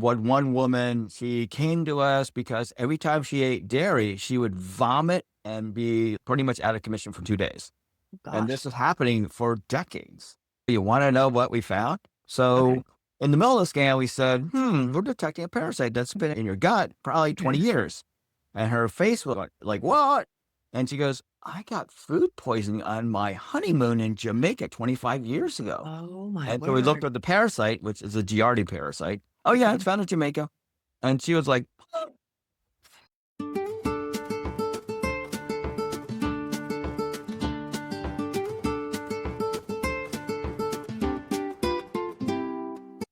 One woman, she came to us because every time she ate dairy, she would vomit and be pretty much out of commission for 2 days. And Gosh. this is happening for decades. You want to know what we found? Okay. So in the middle of the scan, we said, we're detecting a parasite that's been in your gut probably 20 Okay. years. And her face was like, what? And she goes, I got food poisoning on my honeymoon in Jamaica 25 years ago. Oh my And so we looked word. at the parasite, which is a Giardia parasite. Oh, yeah, it's Okay. found in Jamaica. And she was like,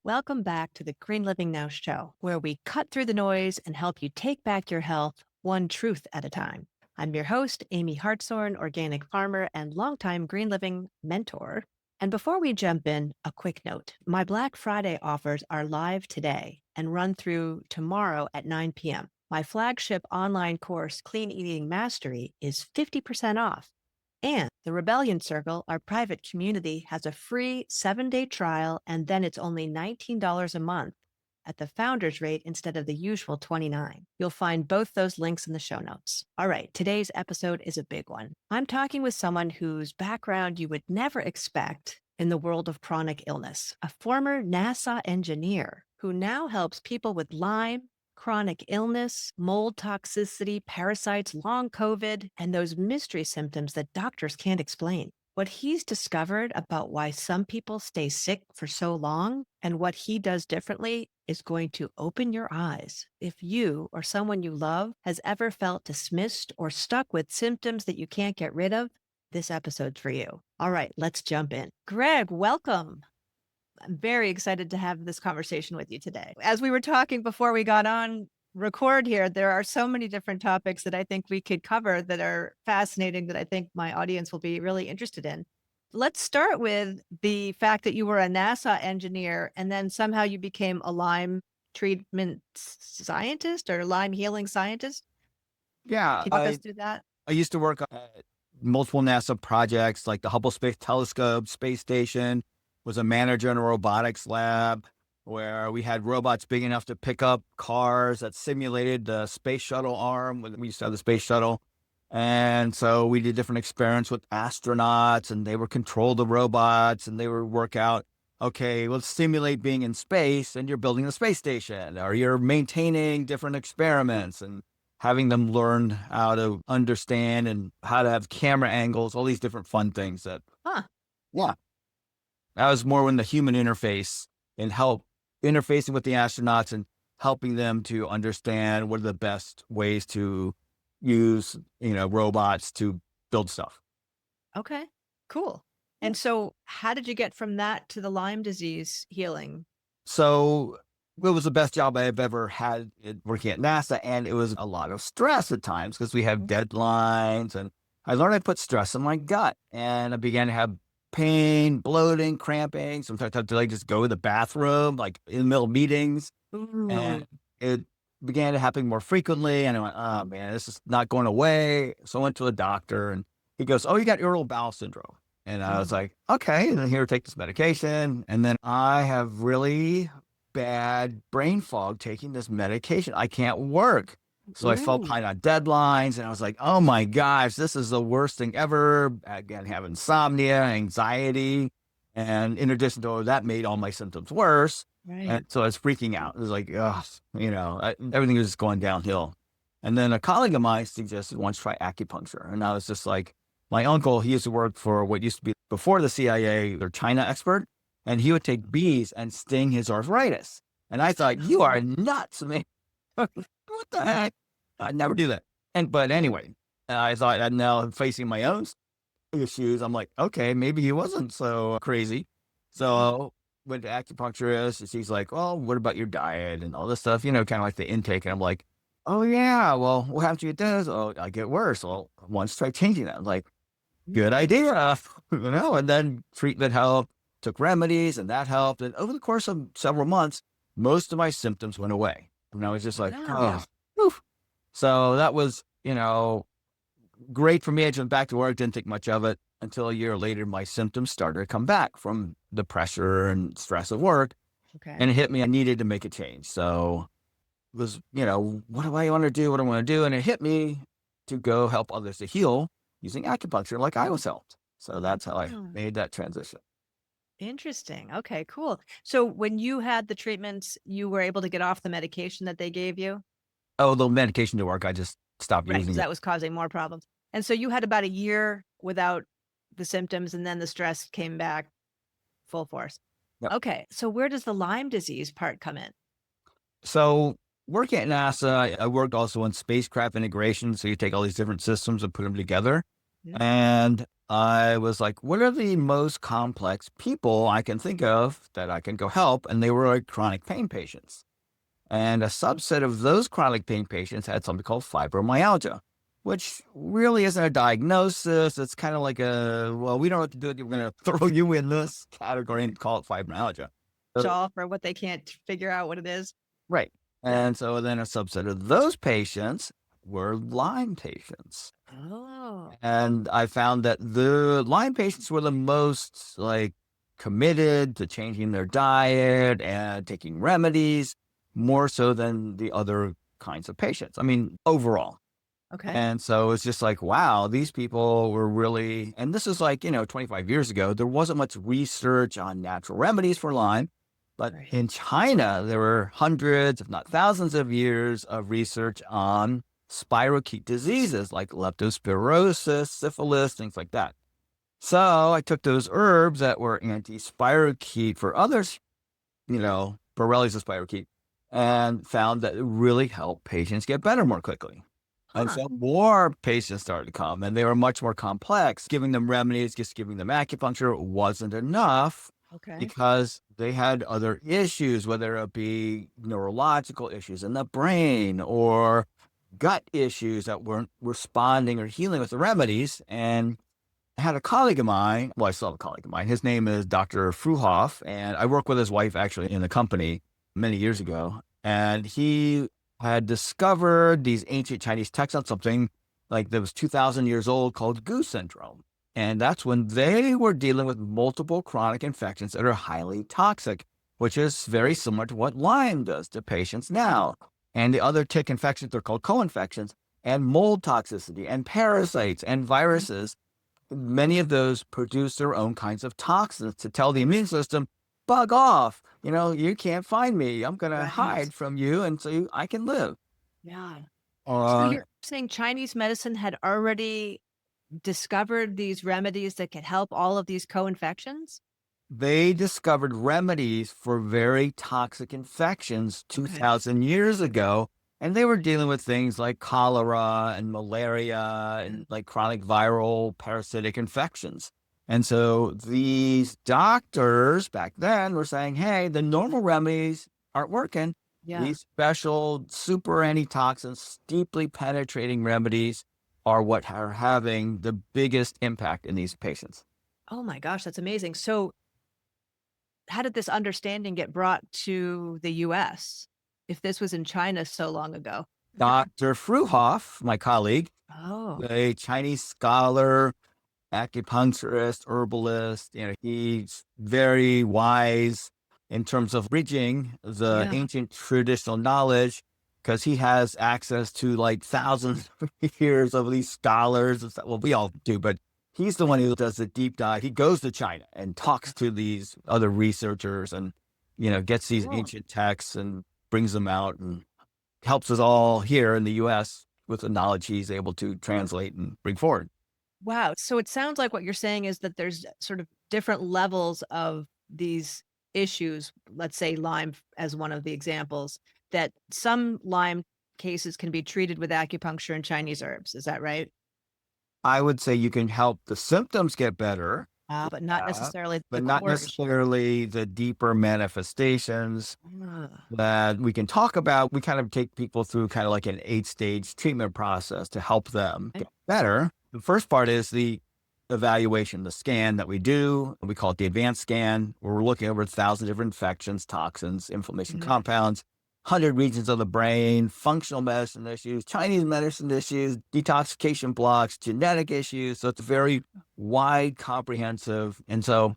Welcome back to the Green Living Now show, where we cut through the noise and help you take back your health one truth at a time. I'm your host, Amy Hartshorn, organic farmer and longtime Green Living mentor. And before we jump in, a quick note. My Black Friday offers are live today and run through tomorrow at 9 p.m. My flagship online course, Clean Eating Mastery, is 50% off. And the Rebellion Circle, our private community, has a free 7-day trial, and then it's only $19 a month at the founder's rate instead of the usual $29. You'll find both those links in the show notes. All right, today's episode is a big one. I'm talking with someone whose background you would never expect in the world of chronic illness, a former NASA engineer who now helps people with Lyme, chronic illness, mold toxicity, parasites, long COVID, and those mystery symptoms that doctors can't explain. What he's discovered about why some people stay sick for so long and what he does differently is going to open your eyes. If you or someone you love has ever felt dismissed or stuck with symptoms that you can't get rid of, this episode's for you. All right, let's jump in. Greg, welcome. I'm very excited to have this conversation with you today. As we were talking before we got on record here, there are so many different topics that I think we could cover that are fascinating that I think my audience will be really interested in. Let's start with the fact that you were a NASA engineer and then somehow you became a Lyme treatment scientist or Lyme healing scientist. yeah, Can you walk us I, through that? I used to work on multiple NASA projects like the Hubble Space Telescope, Space Station, was a manager in a robotics lab where we had robots big enough to pick up cars that simulated the space shuttle arm. We used to have the space shuttle. And so we did different experiments with astronauts and they would control the robots and they would work out, okay, let's simulate being in space and you're building a space station or you're maintaining different experiments and having them learn how to understand and how to have camera angles, all these different fun things that, Huh. yeah, that was more when the human interface and help interfacing with the astronauts and helping them to understand what are the best ways to use, robots to build stuff. Okay. Cool. And so how did you get from that to the Lyme disease healing? So it was the best job I've ever had working at NASA. And it was a lot of stress at times because we have deadlines. And I learned I put stress in my gut and I began to have pain, bloating, cramping. Sometimes I had to just go to the bathroom, like in the middle of meetings. Ooh. And it began to happen more frequently. And I went, oh man, this is not going away. So I went to a doctor and he goes, oh, you got irritable bowel syndrome. And I was Oh. like, okay. And then here, take this medication. And then I have really bad brain fog taking this medication. I can't work. So I fell Ooh. behind on deadlines and I was like, oh my gosh, this is the worst thing ever. Again, have insomnia, anxiety. And in addition to all that, made all my symptoms worse. Right. And so I was freaking out. It was like, everything was just going downhill. And then a colleague of mine suggested once try acupuncture. And I was just like, my uncle, he used to work for what used to be before the CIA, their China expert, and he would take bees and sting his arthritis. And I thought, you are nuts, man. What the heck? I'd never do that. But anyway, I thought I'm now facing my own issues. I'm like, okay, maybe he wasn't so crazy. So went to acupuncturist and she's like, oh, what about your diet and all this stuff, kind of like the intake. And I'm like, oh yeah, well, what happens to you does? Oh, I get worse. Well, once try changing that. I'm like, good idea. And then treatment helped, took remedies and that helped. And over the course of several months, most of my symptoms went away. And I was just like, Wow. oh, oof. So that was, great for me. I went back to work, didn't think much of it until a year later, my symptoms started to come back from the pressure and stress of work. Okay. and it hit me. I needed to make a change. So it was, what do I want to do? What do I want to do? And it hit me to go help others to heal using acupuncture like I was helped. So that's how I Oh, made that transition. interesting. Okay, cool. So when you had the treatments, you were able to get off the medication that they gave you? Oh, the medication didn't work. I just stopped Right, because using it. that was causing more problems. And so you had about a year without the symptoms, and then the stress came back full force. Yep. Okay, so where does the Lyme disease part come in? So working at NASA, I worked also on spacecraft integration. So you take all these different systems and put them together. Mm, And I was like, what are the most complex people I can think of that I can go help? And they were like chronic pain patients. And a subset of those chronic pain patients had something called fibromyalgia, which really isn't a diagnosis. It's kind of like well, we don't know what to do. We're going to throw you in this category and call it fibromyalgia. So, Shaw for what they can't figure out what it is? right. Yeah. And so then a subset of those patients were Lyme patients. Oh, And I found that the Lyme patients were the most like committed to changing their diet and taking remedies more so than the other kinds of patients. I mean, overall. okay. And so it's just like, wow, these people were really, and this is like, 25 years ago, there wasn't much research on natural remedies for Lyme. But Right. in China, there were hundreds, if not thousands of years of research on spirochete diseases like leptospirosis, syphilis, things like that. So I took those herbs that were anti-spirochete for others, Borrelia's a spirochete, and found that it really helped patients get better more quickly. And Huh. so more patients started to come, and they were much more complex. Giving them remedies, just giving them acupuncture wasn't enough Okay. because they had other issues, whether it be neurological issues in the brain or gut issues that weren't responding or healing with the remedies. And I had a colleague of mine, well, I still have a colleague of mine. His name is Dr. Fruhoff, and I worked with his wife actually in the company many years ago. And he had discovered these ancient Chinese texts on something like that was 2,000 years old called goose syndrome. And that's when they were dealing with multiple chronic infections that are highly toxic, which is very similar to what Lyme does to patients now. And the other tick infections are called co-infections and mold toxicity and parasites and viruses. Many of those produce their own kinds of toxins to tell the immune system, bug off. You can't find me. I'm going to Right. hide from you and so I can live. Yeah. So Uh, you're saying Chinese medicine had already discovered these remedies that could help all of these co-infections? they discovered remedies for very toxic infections Okay. 2,000 years ago. And they were dealing with things like cholera and malaria Yeah. and like chronic viral parasitic infections. And so these doctors back then were saying, hey, the normal remedies aren't working. Yeah. These special super antitoxins, deeply penetrating remedies are what are having the biggest impact in these patients. Oh my gosh, that's amazing. So how did this understanding get brought to the US if this was in China so long ago? Dr. Fruhoff, my colleague, Oh, a Chinese scholar, acupuncturist, herbalist, he's very wise in terms of bridging the yeah. ancient traditional knowledge because he has access to like thousands of years of these scholars and stuff. Well, we all do, but he's the one who does the deep dive. He goes to China and talks to these other researchers and, gets these Cool. ancient texts and brings them out and helps us all here in the US with the knowledge he's able to translate and bring forward. Wow. So it sounds like what you're saying is that there's sort of different levels of these issues. Let's say Lyme as one of the examples, that some Lyme cases can be treated with acupuncture and Chinese herbs. Is that right? I would say you can help the symptoms get better, But not necessarily the but not core issue. necessarily the deeper manifestations Ah, that we can talk about. We kind of take people through kind of like an 8-stage treatment process to help them okay. get better. The first part is the evaluation, the scan that we do. We call it the advanced scan, where we're looking over 1,000 different infections, toxins, inflammation Mhm. compounds, 100 regions of the brain, functional medicine issues, Chinese medicine issues, detoxification blocks, genetic issues. So it's very wide, comprehensive. And so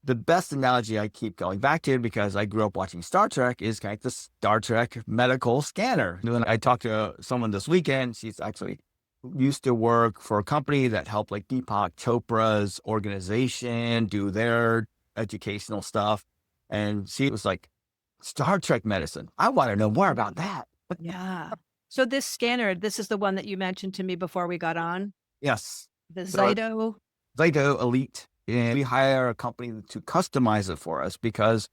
the best analogy I keep going back to, because I grew up watching Star Trek, is kind of the Star Trek medical scanner. When I talked to someone this weekend, she's actually used to work for a company that helped like Deepak Chopra's organization do their educational stuff. And she was like, Star Trek medicine. I want to know more about that. Yeah. So this scanner, this is the one that you mentioned to me before we got on, Yes. the So Zyto. Zyto Elite. And we hire a company to customize it for us, because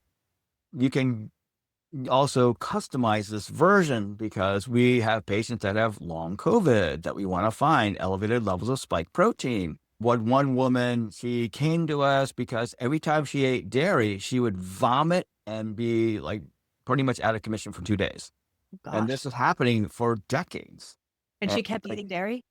you can also customize this version, because we have patients that have long COVID that we want to find elevated levels of spike protein. One woman, she came to us because every time she ate dairy, she would vomit and be like pretty much out of commission for 2 days. And Gosh. this is happening for decades. And And she kept eating dairy?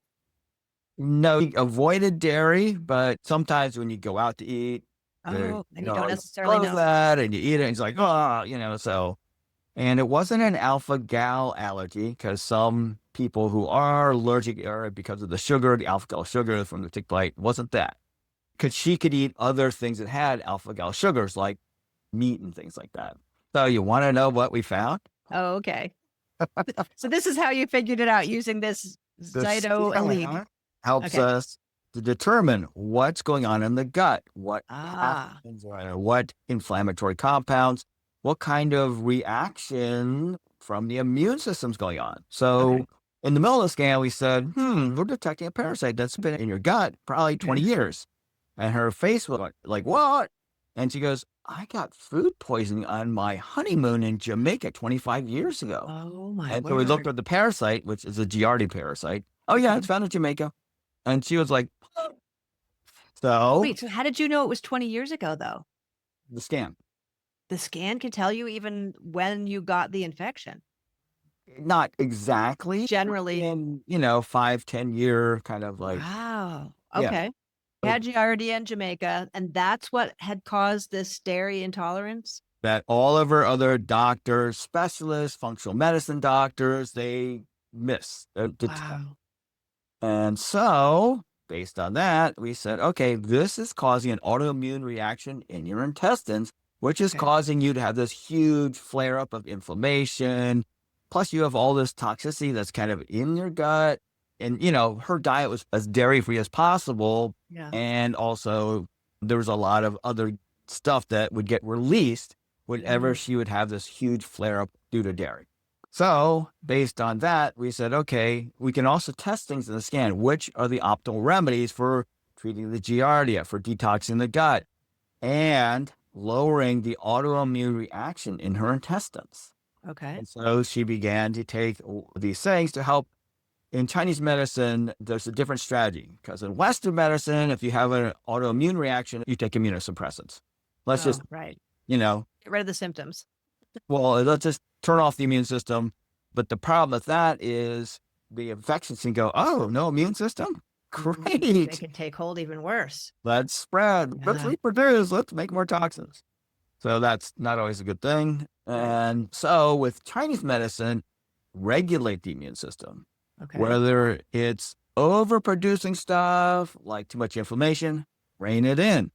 no, he avoided dairy, but sometimes when you go out to eat, Oh, and you don't like, necessarily know. that and you eat it, and it's like, oh, so. And it wasn't an alpha gal allergy, because some people who are allergic are because of the sugar, the alpha gal sugar from the tick bite, wasn't that. Because she could eat other things that had alpha gal sugars, like meat and things like that. So you want to know what we found? Oh, okay. So this is how you figured it out, using this The Zyto Elite. scan helps Okay. us to determine what's going on in the gut, what Ah, pathogens are there, what inflammatory compounds, what kind of reaction from the immune system's going on. So okay. in the middle of the scan, we said, we're detecting a parasite that's been in your gut probably 20 years. And her face was like, what? And she goes, I got food poisoning on my honeymoon in Jamaica 25 years ago. Oh my And so we looked word. at the parasite, which is a Giardia parasite. Oh yeah, it's found in Jamaica. And she was like, so Wait, so how did you know it was 20 years ago, though? the scan, The scan can tell you even when you got the infection. not exactly Generally. in, 5, 10 year kind of like, Wow. yeah, Okay. You but had Giardia in Jamaica, and that's what had caused this dairy intolerance? that all of her other doctors, specialists, functional medicine doctors, they miss. Wow. And so based on that, we said, okay, this is causing an autoimmune reaction in your intestines, which is Okay. causing you to have this huge flare up of inflammation. Plus, you have all this toxicity that's kind of in your gut. And, her diet was as dairy free as possible. Yeah. And also, there was a lot of other stuff that would get released whenever she would have this huge flare up due to dairy. So based on that, we said, okay, we can also test things in the scan. Which are the optimal remedies for treating the Giardia, for detoxing the gut, and lowering the autoimmune reaction in her intestines? Okay. And so she began to take these things to help. In Chinese medicine, there's a different strategy, because in Western medicine, if you have an autoimmune reaction, you take immunosuppressants. Let's just, Oh, right. you know, Get rid of the symptoms. well, let's just turn off the immune system. But the problem with that is the infections can go, oh, no immune system? They Great. can take hold even worse. Let's spread. Let's Yeah. reproduce. Let's make more toxins. So that's not always a good thing. Right. And so with Chinese medicine, regulate the immune system, Okay. whether it's overproducing stuff like too much inflammation, rein it in.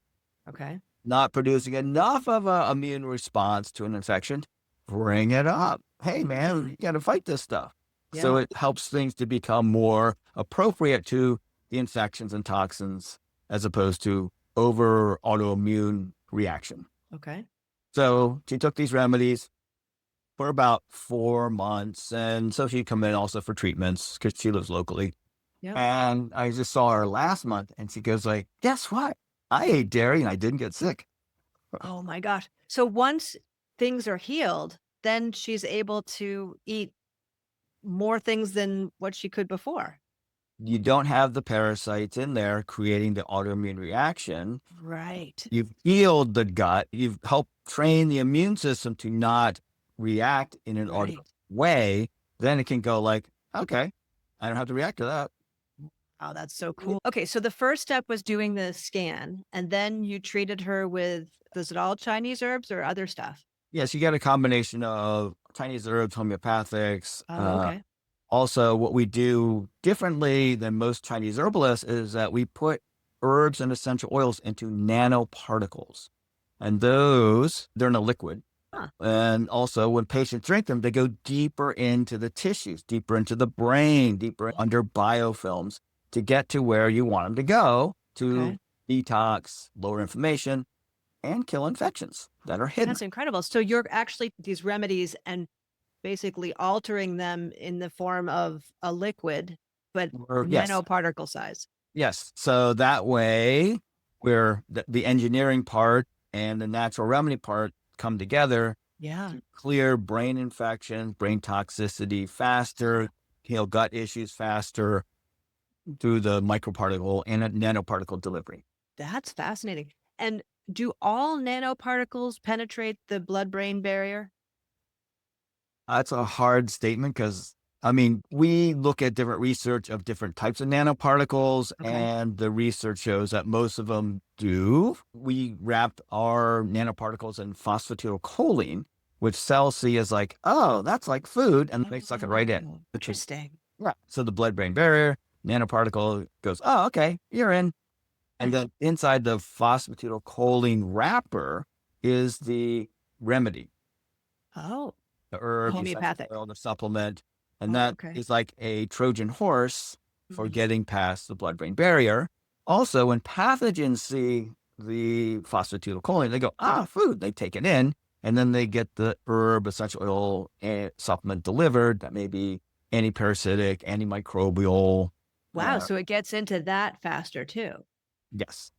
Okay. Not producing enough of an immune response to an infection, bring it up. Hey, man, you got to fight this stuff. So Yeah. it helps things to become more appropriate to the infections and toxins, as opposed to over autoimmune reaction. Okay. So she took these remedies for about 4 months. And so she'd come in also for treatments, because she lives locally. Yep. And I just saw her last month, and she goes like, guess what? I ate dairy and I didn't get sick. Oh my gosh. So once things are healed, then she's able to eat more things than what she could before. You don't have the parasites in there creating the autoimmune reaction. Right. You've healed the gut. You've helped train the immune system to not react in an Right. way. Then it can go like, okay, I don't have to react to that. Oh, that's so cool. Okay, so the first step was doing the scan, and then you treated her with, was it all Chinese herbs or other stuff? Yes, you get a combination of Chinese herbs, homeopathics. Oh, okay. Also, what we do differently than most Chinese herbalists is that we put herbs and essential oils into nanoparticles. And those, they're in a liquid. Huh. And also when patients drink them, they go deeper into the tissues, deeper into the brain, deeper under biofilms to get to where you want them to go to Okay. detox, lower inflammation, and kill infections that are hidden. That's incredible. So you're actually these remedies and basically altering them in the form of a liquid, but Or, yes, nanoparticle size. yes. So that way, where the engineering part and the natural remedy part come together Yeah. to clear brain infections, brain toxicity faster, heal gut issues faster through the microparticle and a nanoparticle delivery. That's fascinating. And do all nanoparticles penetrate the blood-brain barrier? That's a hard statement because, I mean, we look at different research of different types of nanoparticles, Okay. and the research shows that most of them do. We wrapped our nanoparticles in phosphatidylcholine, which cells see as like, oh, that's like food, and they suck it right in. Oh, interesting. Yeah. So the blood-brain barrier, nanoparticle goes, oh, okay, you're in. And then inside the phosphatidylcholine wrapper is the remedy, Oh, the herb, the essential homeopathic. oil, the supplement. And Oh, that okay. is like a Trojan horse for Mhm. getting past the blood-brain barrier. Also, when pathogens see the phosphatidylcholine, they go, ah, food. They take it in, and then they get the herb, essential oil, supplement delivered that may be antiparasitic, antimicrobial. Wow. So it gets into that faster too. Yes.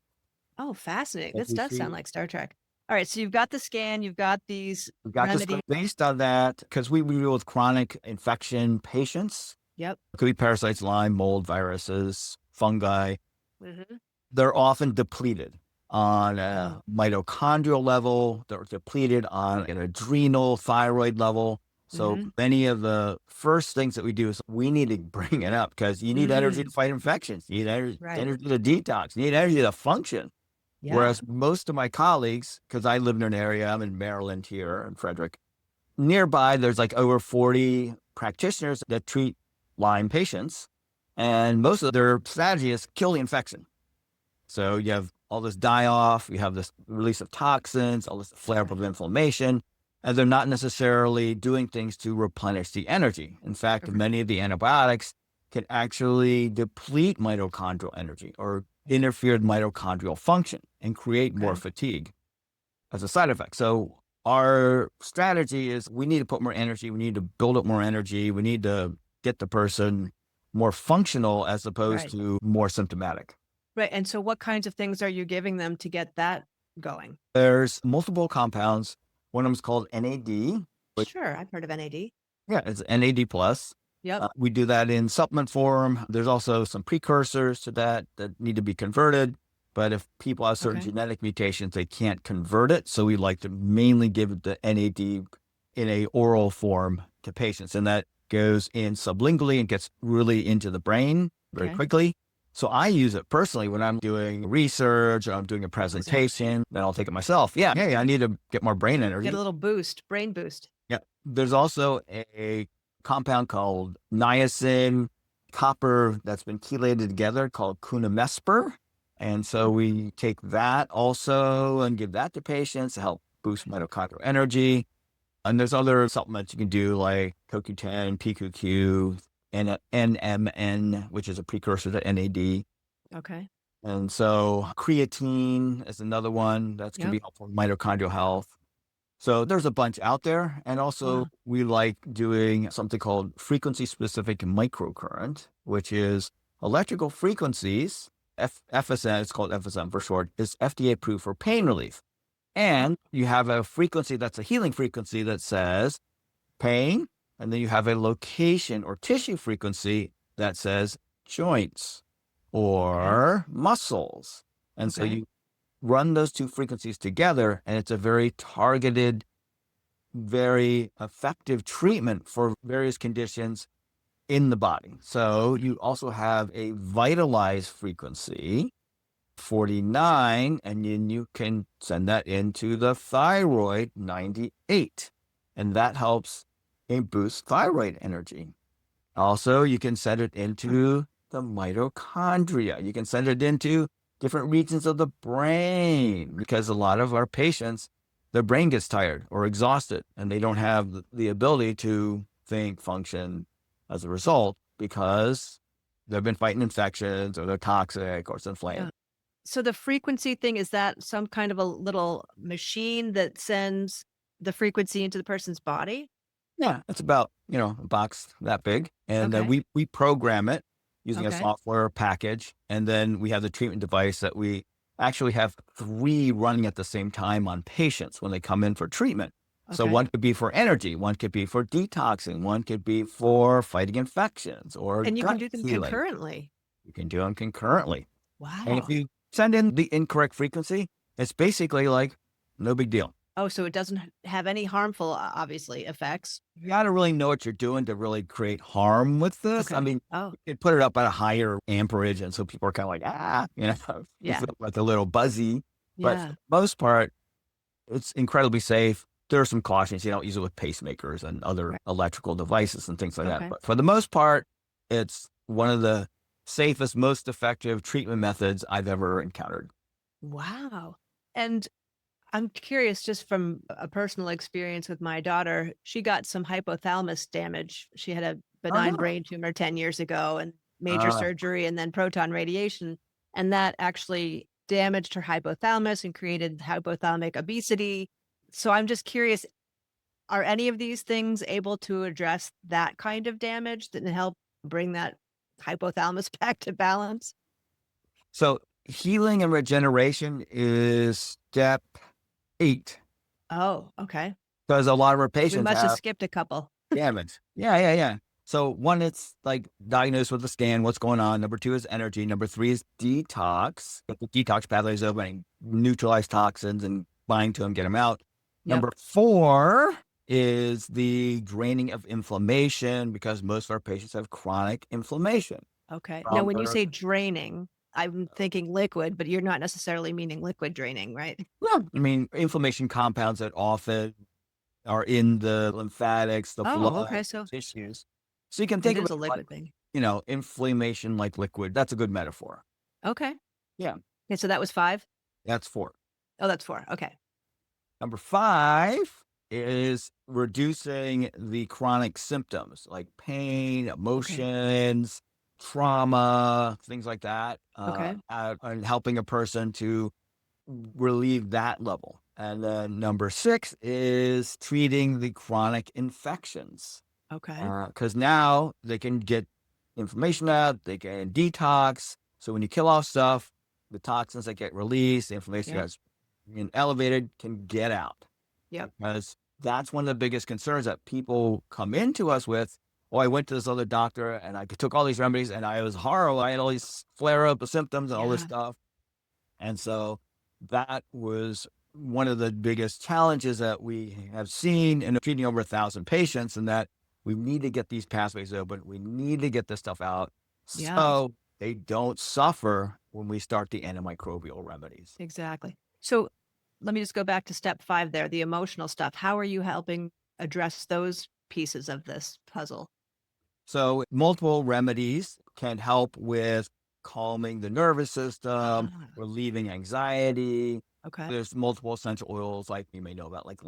Oh, fascinating. As This we does see, sound like Star Trek. All right. So you've got the scan, you've got these we got this remedies. based on that because we deal with chronic infection patients. Yep. It could be parasites, Lyme, mold, viruses, fungi. Hmm. They're often depleted on a Oh, mitochondrial level. They're depleted on an adrenal, thyroid level. So hmm, many of the first things that we do is we need to bring it up because you need energy to hmm. fight infections. You need Right. energy to detox. You need energy to function. Yeah. Whereas most of my colleagues, because I live in an area, I'm in Maryland here in Frederick, nearby, there's like over 40 practitioners that treat Lyme patients. And most of their strategy is kill the infection. So you have all this die off, you have this release of toxins, all this flare up of inflammation, and they're not necessarily doing things to replenish the energy. In fact, Okay. many of the antibiotics can actually deplete mitochondrial energy or interfere with mitochondrial function and create more Okay. fatigue as a side effect. So our strategy is we need to put more energy, we need to build up more energy, we need to get the person more functional as opposed Right. to more symptomatic. Right. And so what kinds of things are you giving them to get that going? There's multiple compounds. One of them is called NAD, which, Sure. I've heard of NAD. yeah, it's NAD plus. Yep. We do that in supplement form. There's also some precursors to that that need to be converted. But if people have certain Okay. genetic mutations, they can't convert it. So we like to mainly give the NAD in a oral form to patients. And that goes in sublingually and gets really into the brain very Okay. quickly. So I use it personally when I'm doing research or I'm doing a presentation, then I'll take it myself. Yeah. Hey, I need to get more brain Get a energy. little boost, brain boost. Yeah. There's also a compound called niacin copper that's been chelated together called cunimesper. And so we take that also and give that to patients to help boost mitochondrial energy. And there's other supplements you can do like CoQ10, PQQ, and NMN, which is a precursor to NAD. Okay. And so creatine is another one that can Yep. be helpful for mitochondrial health. So there's a bunch out there. And also Wow. we like doing something called frequency specific microcurrent, which is electrical frequencies. FSM, it's called FSM for short, is FDA approved for pain relief. And you have a frequency that's a healing frequency that says pain. And then you have a location or tissue frequency that says joints Okay. or muscles. And so Okay. you run those two frequencies together, and it's a very targeted, very effective treatment for various conditions in the body. So you also have a vitalized frequency, 49, and then you can send that into the thyroid, 98. And that helps boost thyroid energy. Also, you can send it into the mitochondria. You can send it into different regions of the brain, because a lot of our patients, their brain gets tired or exhausted and they don't have the ability to think, function as a result because they've been fighting infections or they're toxic or it's inflamed. Yeah. So the frequency thing, is that some kind of a little machine that sends the frequency into the person's body? Yeah, it's about, a box that big. And Okay. we program it using a Okay. software package. And then we have the treatment device that we actually have three running at the same time on patients when they come in for treatment. So Okay. one could be for energy, one could be for detoxing, one could be for fighting infections or And you can gut do them healing. concurrently. You can do them concurrently. And if Wow. you send in the incorrect frequency, it's basically like no big deal. Oh, so it doesn't have any harmful, obviously, effects. You gotta really know what you're doing to really create harm with this. I Okay. mean, Oh, you could put it up at a higher amperage, and so people are kinda like, "Ah," you yeah. feel like a little buzzy, but for Yeah. the most part, it's incredibly safe. There are some cautions, use it with pacemakers and other Right. electrical devices and things like that, Okay. but for the most part, it's one of the safest, most effective treatment methods I've ever encountered. Wow. And I'm curious, just from a personal experience with my daughter, she got some hypothalamus damage. She had a Oh, benign no. brain tumor 10 years ago and major Uh, surgery and then proton radiation. And that actually damaged her hypothalamus and created hypothalamic obesity. So I'm just curious, are any of these things able to address that kind of damage that help bring that hypothalamus back to balance? so healing and regeneration is step 8. Oh, okay. Because a lot of our We patients must have have skipped a couple. damage. Yeah, yeah, yeah. So one, it's like diagnosed with a scan, what's going on. Number 2 is energy. Number 3 is detox. Get the detox pathways open, neutralize toxins and bind to them, get them out. Yep. Number 4 is the draining of inflammation because most of our patients have chronic inflammation Okay. Now, from when you their, say draining, I'm thinking liquid, but you're not necessarily meaning liquid draining, right? yeah, I mean, inflammation compounds that often are in the lymphatics, the Oh, blood, okay. So tissues. So you can it think of is it a like, liquid thing. inflammation like liquid. That's a good metaphor. Okay. Yeah, Okay. So that was 5. that's 4. Oh, that's 4. Okay. Number 5 is reducing the chronic symptoms like pain, Okay. emotions, trauma, things like that, Okay. and helping a person to relieve that level. And then number 6 is treating the chronic infections. Okay. Because now they can get information out, they can detox. So when you kill off stuff, the toxins that get released, the inflammation Yep. that's being elevated can get out. Yep. Because that's one of the biggest concerns that people come into us with. Oh, I went to this other doctor and I took all these remedies and I was horrible. I had all these flare up symptoms and all this Yeah. stuff. And so that was one of the biggest challenges that we have seen in treating over 1,000 patients, and that we need to get these pathways open. We need to get this stuff out Yeah. so they don't suffer when we start the antimicrobial remedies. Exactly. So let me just go back to step 5 there, the emotional stuff. How are you helping address those pieces of this puzzle? So multiple remedies can help with calming the nervous system, Ah, relieving anxiety. okay. There's multiple essential oils like you may know about, like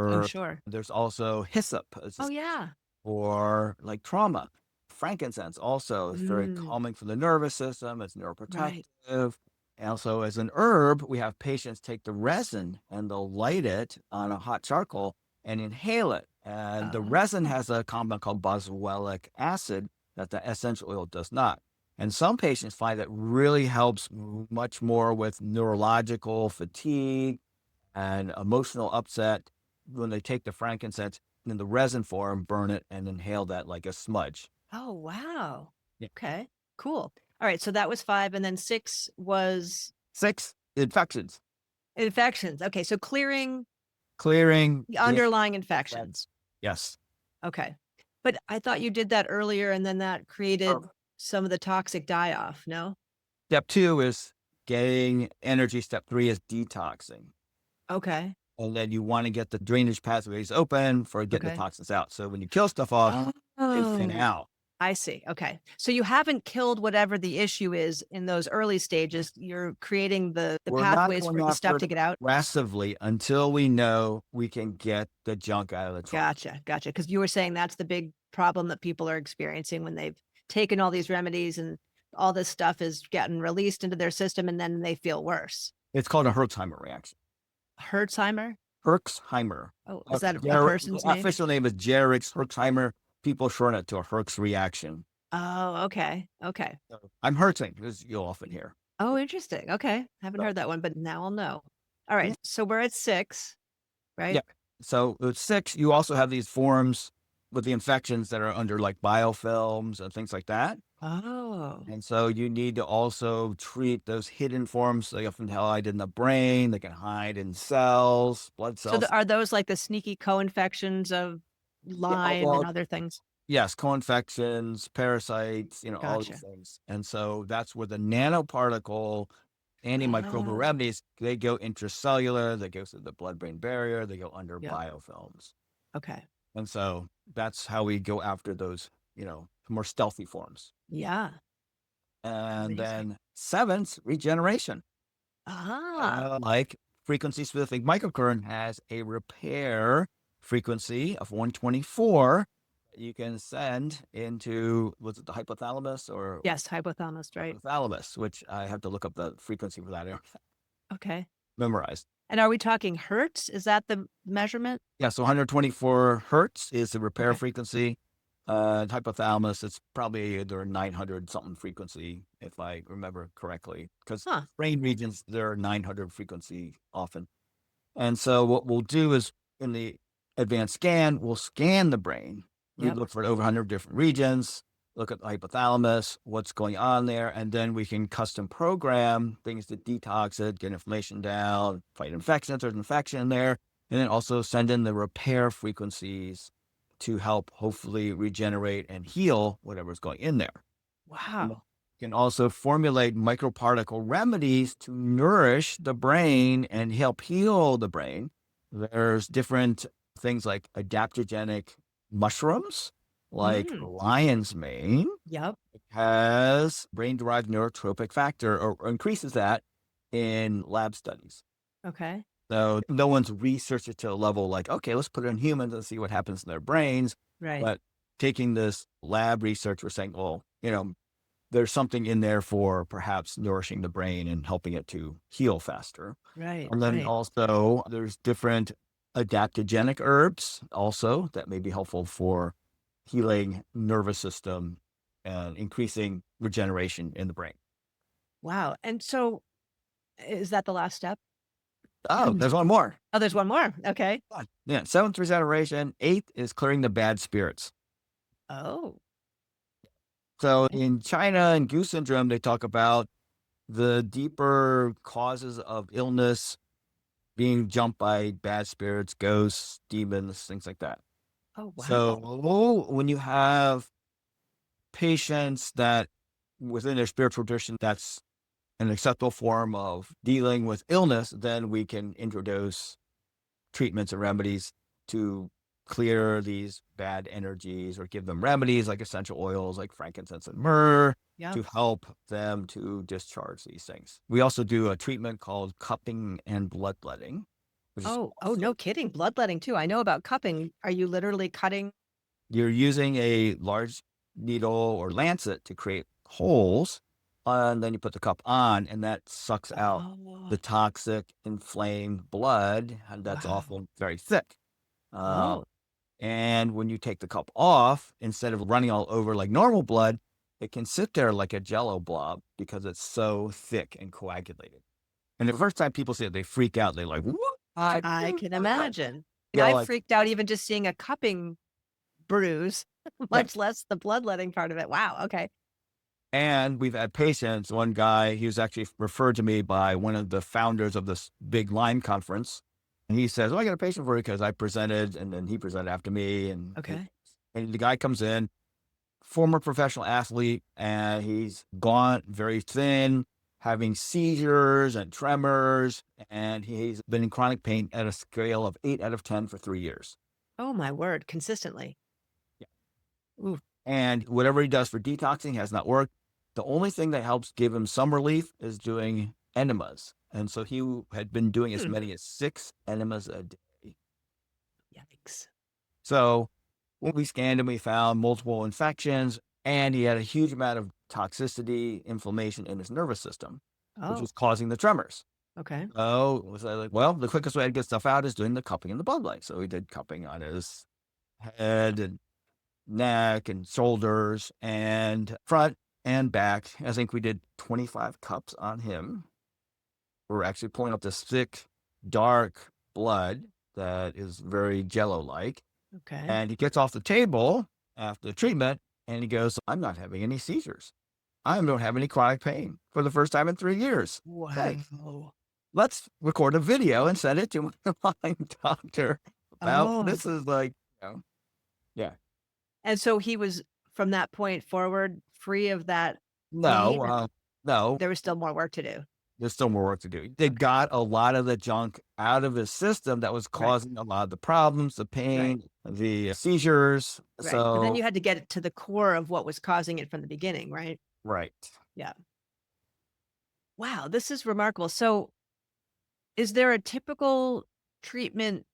Oh, lavender. sure. There's also hyssop. Oh, yeah. Or like trauma. Frankincense also is very Mm, calming for the nervous system. It's right. neuroprotective. And also, as an herb, we have patients take the resin and they'll light it on a hot charcoal and inhale it. And the resin Oh, has a compound called boswellic acid that the essential oil does not. And some patients find that really helps much more with neurological fatigue and emotional upset when they take the frankincense in the resin form, burn it, and inhale that like a smudge. oh, wow. Yeah. Okay, cool. All right, so that was 5, and then 6 was 6, infections. infections. Okay, so clearing Clearing the the underlying infections. infections. Yes. Okay. But I thought you did that earlier, and then that created Oh. some of the toxic die-off, no? Step 2 is getting energy. Step 3 is detoxing. Okay, And then you want to get the drainage pathways open for getting the okay. toxins out. So when you kill stuff off, they thin Oh, out. I see. Okay. So you haven't killed whatever the issue is in those early stages. You're creating the We're not pathways going for the after stuff it to get out. aggressively until we know we can get the junk out of the trunk. Gotcha. Gotcha. Because you were saying that's the big problem that people are experiencing when they've taken all these remedies and all this stuff is getting released into their system and then they feel worse. It's called a Herxheimer reaction. Hertzheimer? Herxheimer. Oh, is that a person's The name? official name is Jerix Herxheimer. People shorten it to a Herx reaction. Oh, okay. Okay. So I'm hurting, as you'll often hear. Oh, interesting. Okay. Haven't So, heard that one, but now I'll know. All yeah. right. So we're at 6, Yeah. right? So with 6, you also have these forms with the infections that are under like biofilms and things like that. Oh. And so you need to also treat those hidden forms. They often hide in the brain. They can hide in cells, blood So cells. are those like the sneaky co-infections of Yeah, Lyme and well, other things? yes, co-infections, parasites, all these Gotcha. things. And so that's where the nanoparticle antimicrobial Oh, remedies, they go intracellular, they go through the blood-brain barrier, they go under yep. biofilms. Okay. And so that's how we go after those, more stealthy forms. Yeah. And Amazing. then 7th, regeneration. Ah, Like frequency specific microcurrent has a repair frequency of 124. You can send into, was it the hypothalamus or yes, hypothalamus, right? hypothalamus, which I have to look up the frequency for that Okay. memorized. And are we talking hertz? Is that the measurement? Yeah, so 124 hertz is the repair Okay. frequency. Hypothalamus, it's probably either 900 something frequency, if I remember correctly, because Huh. brain regions, they're 900 frequency often. And so what we'll do is in the advanced scan, we'll scan the brain. We Yep. look for over 100 different regions, look at the hypothalamus, what's going on there, and then we can custom program things to detox it, get inflammation down, fight infections, there's infection in there, and then also send in the repair frequencies to help hopefully regenerate and heal whatever's going in there. And Wow. can also formulate microparticle remedies to nourish the brain and help heal the brain. There's different things like adaptogenic mushrooms, like Mm. lion's mane, Yep. has brain-derived neurotropic factor or increases that in lab studies. Okay. So no one's researched it to a level like, okay, let's put it in humans and see what happens in their brains. Right. But taking this lab research, we're saying, well, there's something in there for perhaps nourishing the brain and helping it to heal faster. Right. And then Right. also there's different adaptogenic herbs also that may be helpful for healing nervous system and increasing regeneration in the brain. Wow. And so is that the last step? Oh, there's one more. Oh, there's one more. Okay. Yeah. 7th, regeneration. 8th is clearing the bad spirits. Oh. So Okay. in China and goose syndrome, they talk about the deeper causes of illness being jumped by bad spirits, ghosts, demons, things like that. Oh, So wow. when you have patients that within their spiritual tradition, that's an acceptable form of dealing with illness, then we can introduce treatments and remedies to clear these bad energies or give them remedies like essential oils like frankincense and myrrh Yep. to help them to discharge these things. We also do a treatment called cupping and bloodletting, which is Oh, no also kidding. Bloodletting too. I know about cupping. Are you literally cutting? you're using a large needle or lancet to create holes, and then you put the cup on, and that sucks out Oh, the toxic, inflamed blood, and that's wow. often very thick. Uh, Oh, and when you take the cup off, instead of running all over like normal blood, it can sit there like a jello blob because it's so thick and coagulated. And the first time people see it, they freak out. They're like, "What? I I can imagine. I like, freaked out even just seeing a cupping bruise, yeah." much less the bloodletting part of it. Wow. Okay. And we've had patients. One guy, he was actually referred to me by one of the founders of this big Lyme conference. And he says, "Oh, I got a patient for you because I presented, and then he presented after me." Okay. And the guy comes in, former professional athlete, and he's gaunt, very thin, having seizures and tremors. And he's been in chronic pain at a scale of 8 out of 10 for 3 years. Oh my word. Consistently. Yeah. Ooh. And whatever he does for detoxing has not worked. The only thing that helps give him some relief is doing enemas. And so he had been doing as Hmm. many as 6 enemas a day. Yikes. So when we scanned him, we found multiple infections and he had a huge amount of toxicity, inflammation in his nervous system, which Oh, was causing the tremors. okay. Oh, was I like, well, the quickest way to get stuff out is doing the cupping and the bloodline. So we did cupping on his head and neck and shoulders and front and back. I think we did 25 cups on him. We're actually pulling up this thick, dark blood that is very jello-like. Okay. And he gets off the table after the treatment and he goes, I'm not having any seizures. I don't have any chronic pain for the first time in 3 years. Hey, Wow. let's record a video and send it to my Lyme doctor about Oh, this is like, yeah. and so he was from that point forward free of that No, pain. no, There was still more work to do. there's still more work to do. They got a lot of the junk out of his system that was Right. causing a lot of the problems, the Right. pain, the seizures. Right. But then So, you had to get it to the core of what was causing it from the beginning, right? right. Yeah. Wow, this is remarkable. So, is there a typical treatment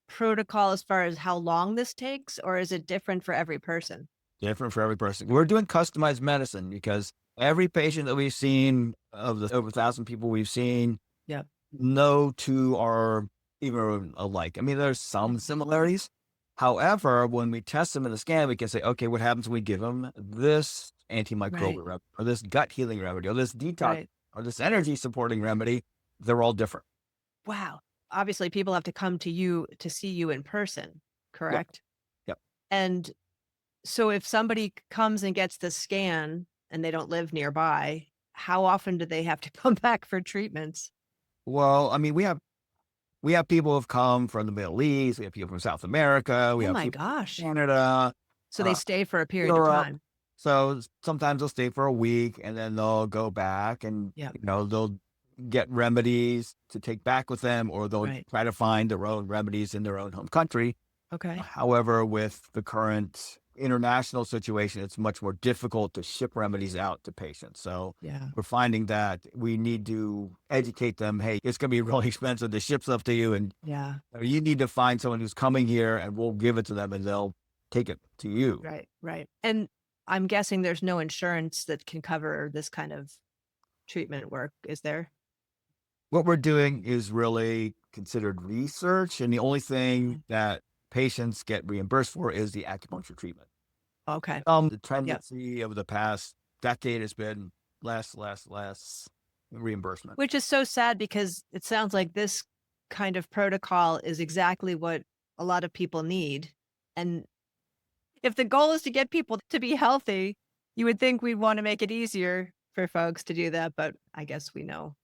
protocol as far as how long this takes, or is it different for every person? Different for every person. We're doing customized medicine because every patient that we've seen, of the over 1,000 people we've seen, Yep. no two are even alike. I mean, there's some similarities. However, when we test them in the scan, we can say, okay, what happens when we give them this Right. antimicrobial remedy, or this gut healing remedy, or this detox, Right. or this energy supporting remedy? They're all different. Wow. Obviously, people have to come to you to see you in person, Yep. correct? Yep. And so if somebody comes and gets the scan and they don't live nearby, how often do they have to come back for treatments? Well, I mean, we have people who've come from the Middle East. We have people from South America. We Oh have my people gosh. from Canada, So they uh, stay for a period of Europe. time. So sometimes they'll stay for a week and then they'll go back and, Yeah. they'll get remedies to take back with them, or they'll Right. try to find their own remedies in their own home country. Okay. However, with the current international situation, it's much more difficult to ship remedies out to patients. So Yeah. we're finding that we need to educate them. Hey, it's going to be really expensive to ship stuff to you. And Yeah. you need to find someone who's coming here and we'll give it to them and they'll take it to you. Right. Right. And I'm guessing there's no insurance that can cover this kind of treatment work, is there? What we're doing is really considered research. And the only thing that patients get reimbursed for is the acupuncture treatment. Okay. The Yeah. tendency of the past decade has been less reimbursement. Which is so sad because it sounds like this kind of protocol is exactly what a lot of people need. And if the goal is to get people to be healthy, you would think we'd want to make it easier for folks to do that. But I guess we know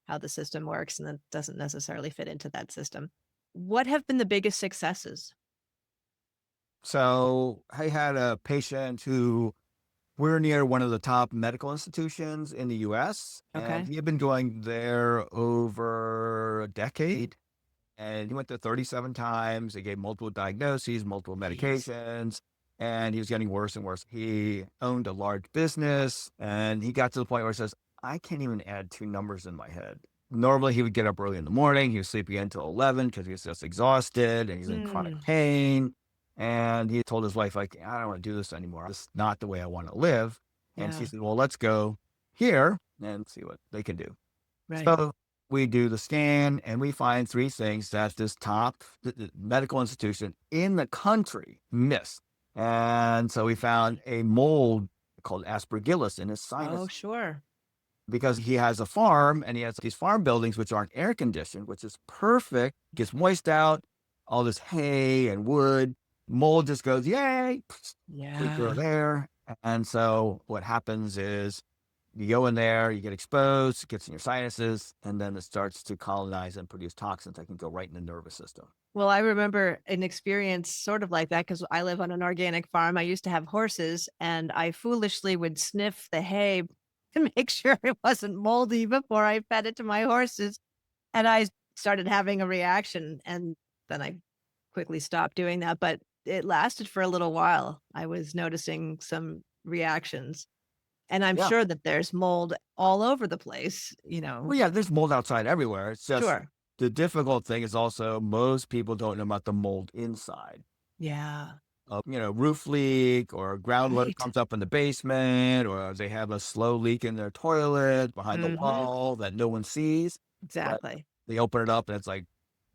how the system works and that doesn't necessarily fit into that system. What have been the biggest successes? So I had a patient who, we're near one of the top medical institutions in the US, and Okay. he had been going there over a decade. And he went there 37 times. They gave multiple diagnoses, multiple Jeez. medications, and he was getting worse and worse. He owned a large business, and he got to the point where he says, I can't even add two numbers in my head. Normally, he would get up early in the morning. He was sleeping until 11 because he was just exhausted and he's in chronic Mm, pain. And he told his wife, like, I don't want to do this anymore. This is not the way I want to live. And she yeah. said, well, let's go here and see what they can do. Right. So we do the scan and we find three things that this top medical institution in the country missed. And so we found a mold called aspergillus in his sinus Oh, sure. because he has a farm and he has these farm buildings which aren't air conditioned, which is perfect, gets moist out, all this hay and wood. Mold just goes, yay, we throw Yeah. there. And so what happens is you go in there, you get exposed, it gets in your sinuses, and then it starts to colonize and produce toxins that can go right in the nervous system. Well, I remember an experience sort of like that because I live on an organic farm. I used to have horses and I foolishly would sniff the hay to make sure it wasn't moldy before I fed it to my horses. And I started having a reaction and then I quickly stopped doing that. But it lasted for a little while. I was noticing some reactions. And I'm Yeah. sure that there's mold all over the place, you know. Well, yeah, there's mold outside everywhere. It's just Sure. the difficult thing is also most people don't know about the mold inside. Yeah. Roof leak or groundwater Right. comes up in the basement, or they have a slow leak in their toilet behind the Mhm. wall that no one sees. But Exactly. they open it up and it's like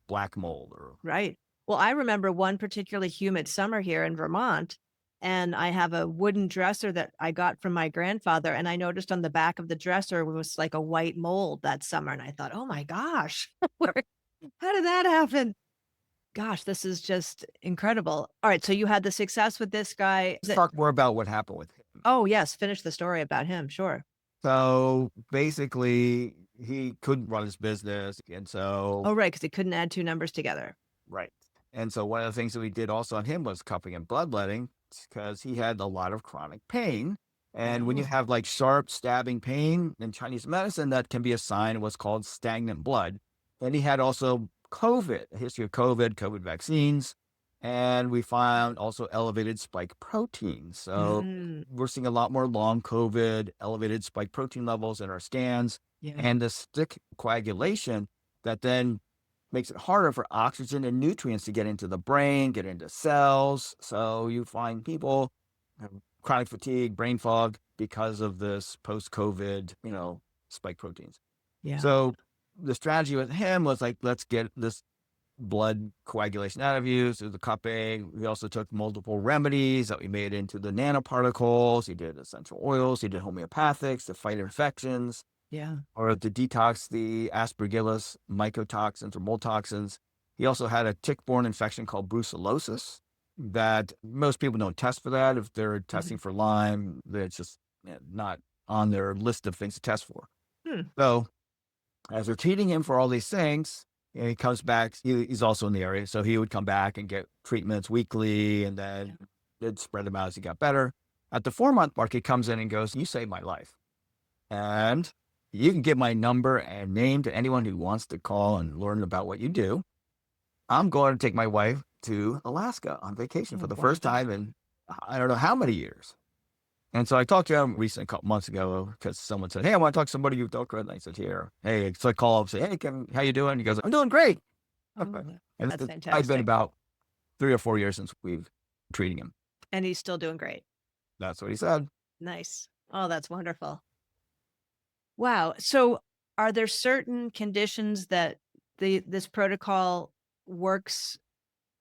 black mold or Right. Well, I remember one particularly humid summer here in Vermont, and I have a wooden dresser that I got from my grandfather, and I noticed on the back of the dresser was like a white mold that summer, and I thought, "Oh my gosh, where how did that happen?" Gosh, this is just incredible. Alright, so you had the success with this guy let's that talk more about what happened with him. Oh, yes, finish the story about him, sure. So basically, he couldn't run his business. And so, Oh, right, because he couldn't add 2 numbers together. right. And so, one of the things that we did also on him was cupping and bloodletting because he had a lot of chronic pain. And when you Oh. have like sharp stabbing pain in Chinese medicine, that can be a sign of what's called stagnant blood. And he had also COVID, a history of COVID vaccines. And we found also elevated spike protein. So Mm, we're seeing a lot more long COVID, elevated spike protein levels in our scans, yeah, and the stick coagulation that then makes it harder for oxygen and nutrients to get into the brain, get into cells. So you find people have chronic fatigue, brain fog because of this post-COVID, spike proteins. yeah. So the strategy with him was like, let's get this blood coagulation out of you through the cupping. We also took multiple remedies that we made into the nanoparticles. He did essential oils. He did homeopathics to fight infections Yeah. or to detox the aspergillus mycotoxins or mold toxins. He also had a tick-borne infection called brucellosis that most people don't test for that. If they're testing Mhm. for Lyme, it's just not on their list of things to test for. Hmm. So as they're treating him for all these things, he comes back. He's also in the area, so he would come back and get treatments weekly, and Yeah. then it'd spread him out as he got better. At the 4-month mark, he comes in and goes, "You saved my life, and you can give my number and name to anyone who wants to call and learn about what you do. I'm going to take my wife to Alaska on vacation for Oh, the wow. first time in I don't know how many years." And so I talked to him recently, a couple months ago, because someone said, "Hey, I want to talk to somebody you've dealt with." And I said, "Here." Hey, so I call up, say, "Hey, Kevin, how you doing?" He goes, "I'm doing great." Oh, And that's it's probably been fantastic. about 3 or 4 years since we've treating him. And he's still doing great. That's what he said. Nice. Oh, that's wonderful. Wow. So are there certain conditions that this protocol works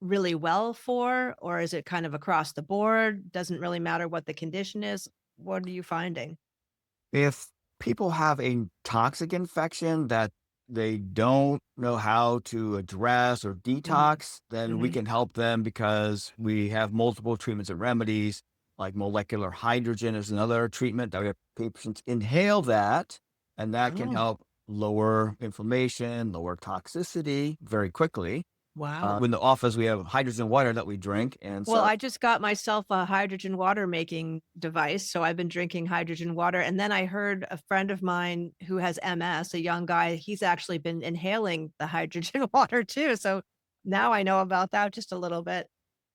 really well for, or is it kind of across the board? Doesn't really matter what the condition is? What are you finding? If people have a toxic infection that they don't know how to address or Mhm. detox, then we Mhm. can help them because we have multiple treatments and remedies. Like molecular hydrogen is another treatment that we have patients inhale that, and that can Oh, help lower inflammation, lower toxicity very quickly. wow. In the office, we have hydrogen water that we drink. And Well, so, I just got myself a hydrogen water making device, so I've been drinking hydrogen water, and then I heard a friend of mine who has MS, a young guy, he's actually been inhaling the hydrogen water too, so now I know about that just a little bit.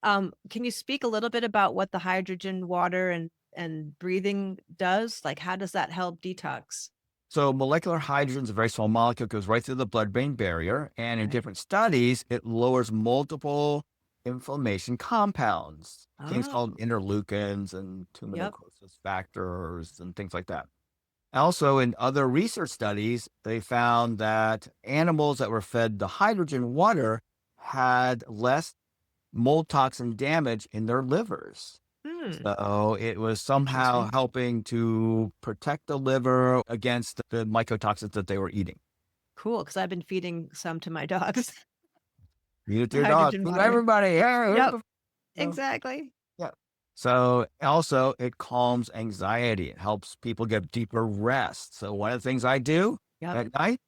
Can you speak a little bit about what the hydrogen water and breathing does? Like, how does that help detox? so molecular hydrogen is a very small molecule, goes right through the blood-brain barrier. And in Right. different studies, it lowers multiple inflammation compounds, things Oh, called interleukins and yep. tumor-necrosis factors and things like that. Also, in other research studies, they found that animals that were fed the hydrogen water had less mold toxin damage in their livers. Hmm, So it was somehow interesting. helping to protect the liver against the mycotoxins that they were eating. Cool, because 'cause I've been feeding some to my dogs, Feed it to the your dog. hydrogen Feed water. everybody. Yeah. Yep, No. exactly. Yeah. So also it calms anxiety. It helps people get deeper rest. So one of the things I do Yep. at night,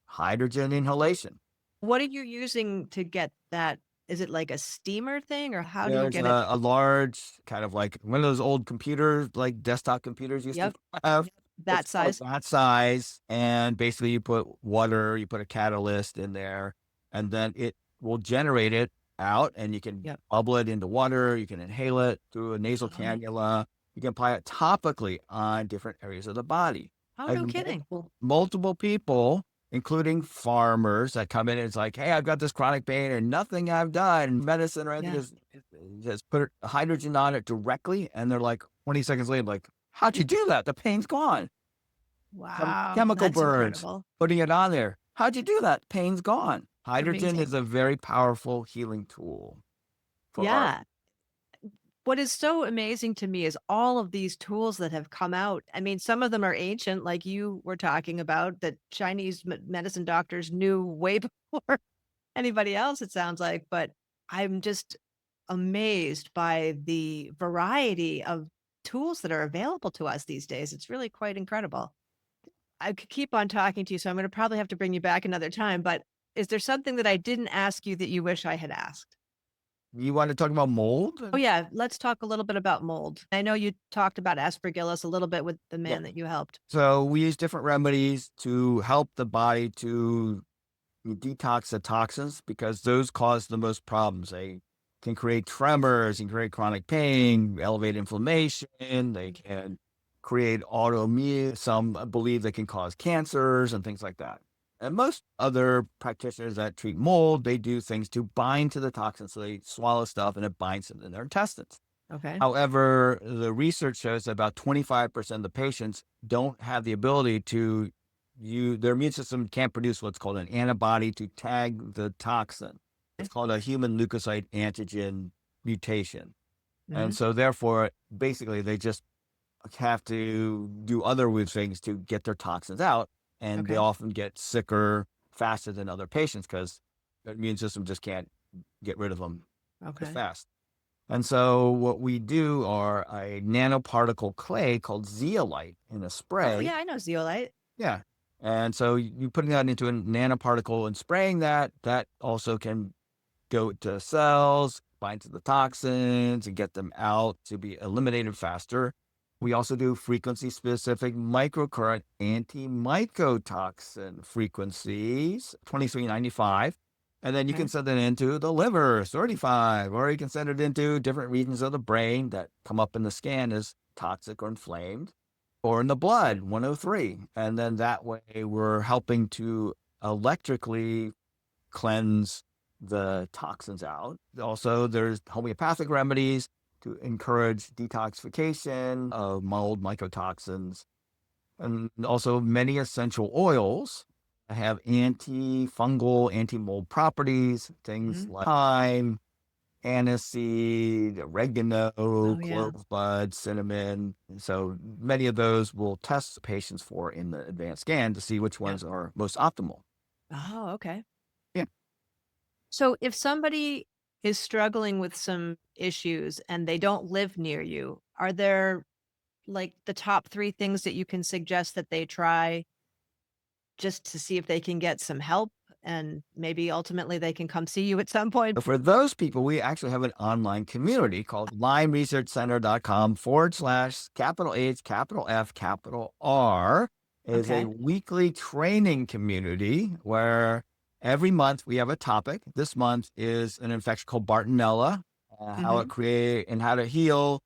hydrogen inhalation. What are you using to get that? Is it like a steamer thing or how do you There's get it? a large kind of like one of those old computers, like desktop computers used to Yep. have. Yep. It's That about size? that size. And basically you put water, you put a catalyst in there, and then it will generate it out, and you can Yep. bubble it into water. You can inhale it through a nasal Oh, cannula. You can apply it topically on different areas of the body. oh, Like no kidding. multiple people, including farmers that come in and it's like, hey, I've got this chronic pain and nothing I've done, medicine or anything Yeah. is just put hydrogen on it directly. And they're like 20 seconds later, like, how'd you do that? The pain's gone. Some Wow. chemical That's burns, incredible. putting it on there. How'd you do that? Pain's gone. Hydrogen Amazing. is a very powerful healing tool for our. Yeah. What is so amazing to me is all of these tools that have come out. I mean, some of them are ancient, like you were talking about, that Chinese medicine doctors knew way before anybody else, it sounds like. But I'm just amazed by the variety of tools that are available to us these days. It's really quite incredible. I could keep on talking to you, so I'm going to probably have to bring you back another time. But is there something that I didn't ask you that you wish I had asked? You want to talk about mold? Oh, yeah. Let's talk a little bit about mold. I know you talked about aspergillus a little bit with the Yeah. man that you helped. So we use different remedies to help the body to detox the toxins because those cause the most problems. They can create tremors, and create chronic pain, elevate inflammation. They can create autoimmune. Some believe they can cause cancers and things like that. And most other practitioners that treat mold, they do things to bind to the toxins. So they swallow stuff and it binds them in their intestines. Okay. However, the research shows that about 25% of the patients don't have the ability to their immune system can't produce what's called an antibody to tag the toxin. It's called a human leukocyte antigen mutation. Hmm. And so therefore, basically they just have to do other weird things to get their toxins out. And they Okay. often get sicker faster than other patients because their immune system just can't get rid of them as Okay. fast. And so what we do are a nanoparticle clay called zeolite in a Oh, spray. yeah. I know zeolite. Yeah. And so you putting that into a nanoparticle and spraying that also can go to cells, bind to the toxins and get them out to be eliminated faster. We also do frequency specific microcurrent anti-mycotoxin frequencies, 2395. And then you can Okay. send it into the liver, 35, or you can send it into different regions of the brain that come up in the scan as toxic or inflamed, or in the blood, 103. And then that way we're helping to electrically cleanse the toxins out. Also, there's homeopathic remedies to encourage detoxification of mold mycotoxins. And also many essential oils have antifungal, anti-mold properties, things Hmm. like thyme, aniseed, oregano, Oh, yeah. clove bud, cinnamon. So many of those we'll test patients for in the advanced scan to see which Yep. ones are most optimal. Oh, okay. Yeah. So if somebody is struggling with some issues and they don't live near you, are there like the top three things that you can suggest that they try just to see if they can get some help and maybe ultimately they can come see you at some point? For those people, we actually have an online community called lymeresearchcenter.com/, capital H, capital F, capital R. Is a Okay. weekly training community where every month we have a topic. This month is an infection called Bartonella, how it Hmm. create and how to heal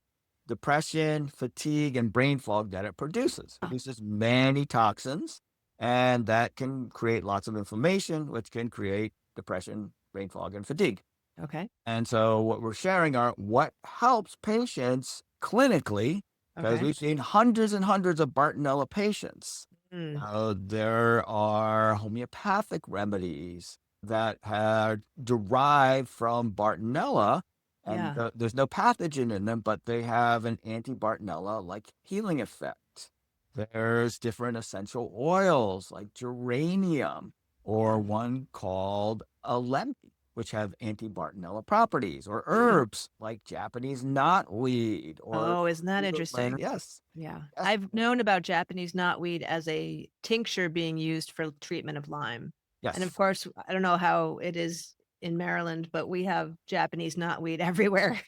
depression, fatigue, and brain fog that it produces. It produces many toxins, and that can create lots of inflammation, which can create depression, brain fog, and fatigue. Okay. And so what we're sharing are what helps patients clinically, because Okay. we've seen hundreds and hundreds of Bartonella patients. Mm. There are homeopathic remedies that are derived from Bartonella, and Yeah. there's no pathogen in them, but they have an anti-Bartonella like healing effect. There's different essential oils like geranium, or Yeah. one called alembic, which have anti-Bartonella properties, or Mm. herbs like Japanese knotweed or Oh, isn't that Lang- interesting? yes, Yeah. yes, I've known about Japanese knotweed as a tincture being used for treatment of Lyme. And of yes. course, I don't know how it is in Maryland, but we have Japanese knotweed everywhere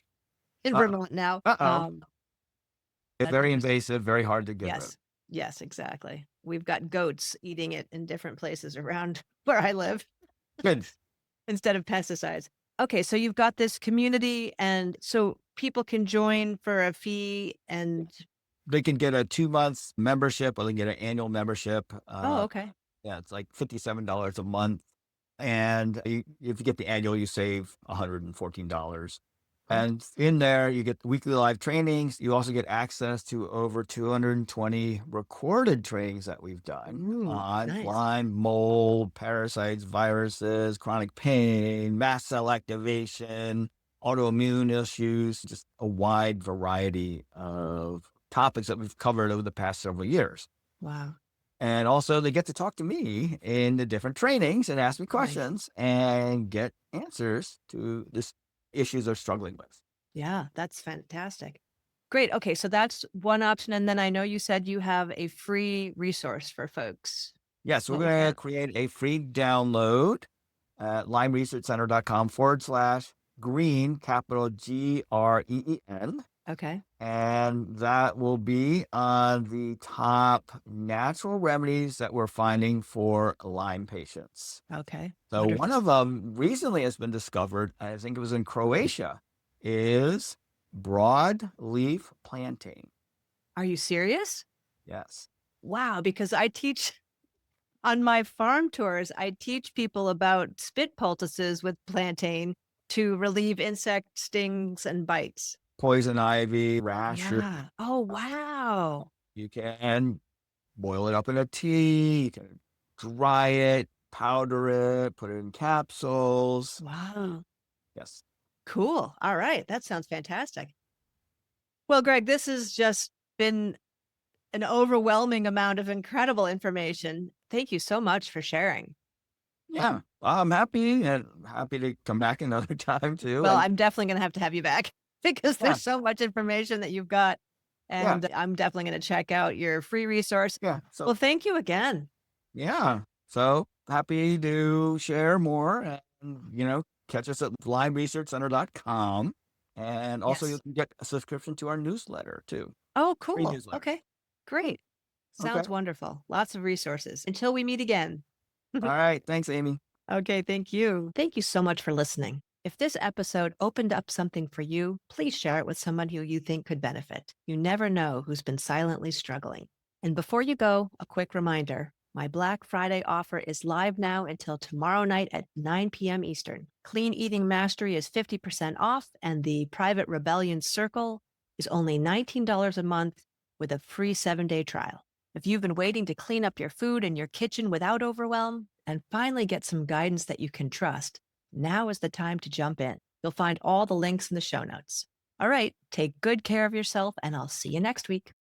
in Uh, Vermont now. uh-oh. It's That's very interesting. invasive, very hard to get rid of. Yes. Yes, exactly. We've got goats eating it in different places around where I live Good. instead of pesticides. Okay, so you've got this community, and so people can join for a fee and They can get a 2 months membership or they can get an annual membership. oh, okay. Yeah, it's like $57 a month. And if you get the annual, you save $114. Wow. And in there, you get weekly live trainings. You also get access to over 220 recorded trainings that we've done Ooh, on nice. Lyme, mold, parasites, viruses, chronic pain, mast cell activation, autoimmune issues, just a wide variety of topics that we've covered over the past several years. Wow. And also, they get to talk to me in the different trainings and ask me Nice. questions and get answers to this issues they're struggling with. Yeah, that's fantastic. Great. Okay, so that's one option. And then I know you said you have a free resource for folks. Yes, we're What was going to that? create a free download at lymeresearchcenter.com/green, capital GREEN. Okay. And that will be on the top natural remedies that we're finding for Lyme patients. Okay. So one Wonderful. of them recently has been discovered, I think it was in Croatia, is broadleaf plantain. Are you serious? Yes. Wow, because I teach on my farm tours, I teach people about spit poultices with plantain to relieve insect stings and bites. Poison ivy, rashes. Yeah. Oh, wow. You can boil it up in a tea. You can dry it, powder it, put it in capsules. Wow. Yes. Cool. All right. That sounds fantastic. Well, Greg, this has just been an overwhelming amount of incredible information. Thank you so much for sharing. Yeah. I'm happy to come back another time too. Well, And I'm definitely going to have you back because yeah, there's so much information that you've got. yeah, And I'm definitely going to check out your free resource. yeah. Well, So thank you again. yeah. So happy to share more and, catch us at lymeresearchcenter.com. And also you Yes. can get a subscription to our newsletter too. Oh, Free cool. newsletter. Okay. Great. Okay. Sounds wonderful. Lots of resources. Until we meet again. All right. Thanks, Amy. Okay. Thank you. Thank you so much for listening. If this episode opened up something for you, please share it with someone who you think could benefit. You never know who's been silently struggling. And before you go, a quick reminder. My Black Friday offer is live now until tomorrow night at 9 p.m. Eastern. Clean Eating Mastery is 50% off, and the Private Rebellion Circle is only $19 a month with a free 7-day trial. If you've been waiting to clean up your food and your kitchen without overwhelm and finally get some guidance that you can trust, now is the time to jump in. You'll find all the links in the show notes. All right, take good care of yourself, and I'll see you next week.